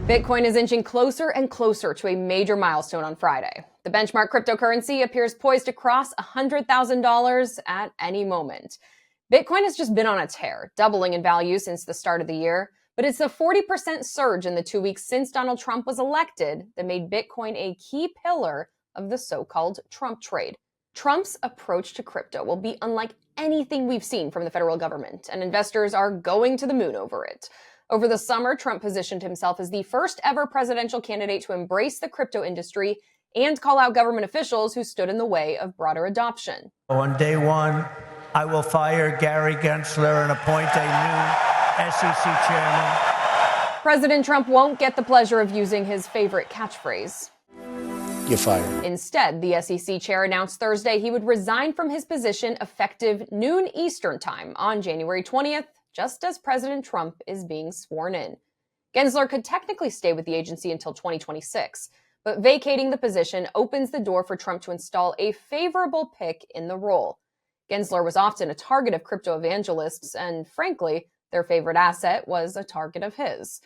Bitcoin is inching closer and closer to a major milestone on Friday. The benchmark cryptocurrency appears poised to cross $100,000 at any moment. Bitcoin has just been on a tear, doubling in value since the start of the year, but it's a 40% surge in the 2 weeks since Donald Trump was elected that made Bitcoin a key pillar of the so-called Trump trade. Trump's approach to crypto will be unlike anything we've seen from the federal government, and investors are going to the moon over it. Over the summer, Trump positioned himself as the first ever presidential candidate to embrace the crypto industry and call out government officials who stood in the way of broader adoption. On day one, I will fire Gary Gensler and appoint a new SEC chairman. President Trump won't get the pleasure of using his favorite catchphrase. You're fired. Instead, the SEC chair announced Thursday he would resign from his position effective noon Eastern time on January 20th, just as President Trump is being sworn in. Gensler could technically stay with the agency until 2026, but vacating the position opens the door for Trump to install a favorable pick in the role. Gensler was often a target of crypto evangelists, and frankly, their favorite asset was a target of his.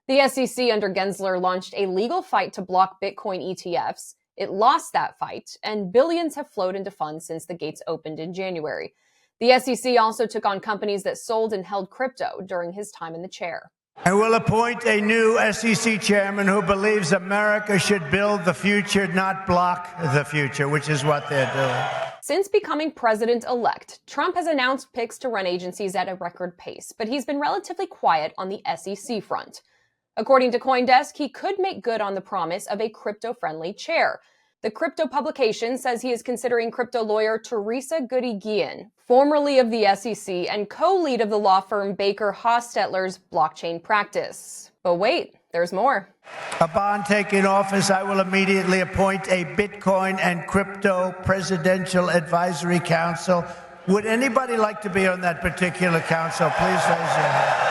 The SEC under Gensler launched a legal fight to block Bitcoin ETFs. It lost that fight, and billions have flowed into funds since the gates opened in January. The SEC also took on companies that sold and held crypto during his time in the chair. I will appoint a new SEC chairman who believes America should build the future, not block the future, which is what they're doing. Since becoming president-elect, Trump has announced picks to run agencies at a record pace, but he's been relatively quiet on the SEC front. According to CoinDesk, he could make good on the promise of a crypto-friendly chair. The crypto publication says he is considering crypto lawyer Teresa Goody-Guillen, formerly of the SEC and co-lead of the law firm Baker Hostetler's blockchain practice. But wait, there's more. Upon taking office, I will immediately appoint a Bitcoin and Crypto Presidential Advisory Council. Would anybody like to be on that particular council? Please raise your hand.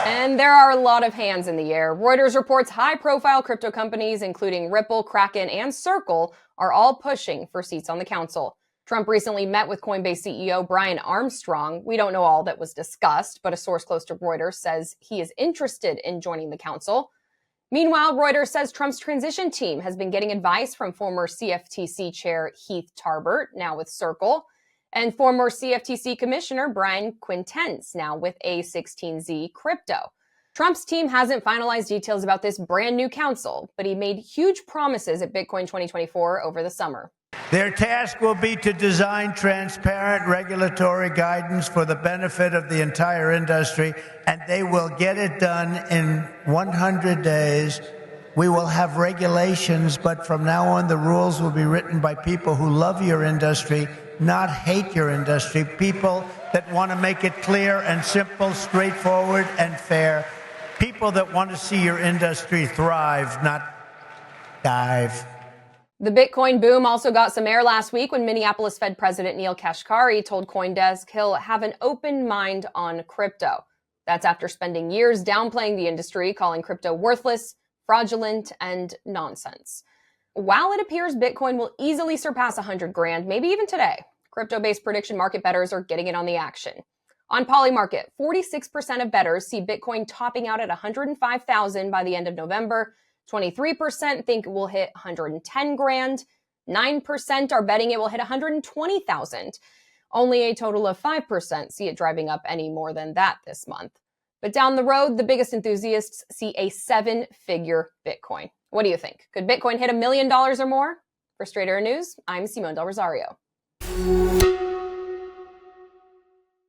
And there are a lot of hands in the air. Reuters reports high-profile crypto companies, including Ripple, Kraken, and Circle, are all pushing for seats on the council. Trump recently met with Coinbase CEO Brian Armstrong. We don't know all that was discussed, but a source close to Reuters says he is interested in joining the council. Meanwhile, Reuters says Trump's transition team has been getting advice from former CFTC chair Heath Tarbert, now with Circle, and former CFTC Commissioner Brian Quintenz, now with A16Z Crypto. Trump's team hasn't finalized details about this brand new council, but he made huge promises at Bitcoin 2024 over the summer. Their task will be to design transparent regulatory guidance for the benefit of the entire industry, and they will get it done in 100 days. We will have regulations, but from now on, the rules will be written by people who love your industry, not hate your industry, people that want to make it clear and simple, straightforward and fair, people that want to see your industry thrive, not dive. The Bitcoin boom also got some air last week when Minneapolis Fed President Neil Kashkari told CoinDesk he'll have an open mind on crypto. That's after spending years downplaying the industry, calling crypto worthless, fraudulent, and nonsense. While it appears Bitcoin will easily surpass 100 grand, maybe even today, crypto-based prediction market bettors are getting in on the action. On Polymarket, 46% of bettors see Bitcoin topping out at 105,000 by the end of November. 23% think it will hit 110 grand. 9% are betting it will hit 120,000. Only a total of 5% see it driving up any more than that this month. But down the road, the biggest enthusiasts see a 7-figure Bitcoin. What do you think? Could Bitcoin hit $1 million or more? For Straight Air News, I'm Simone Del Rosario.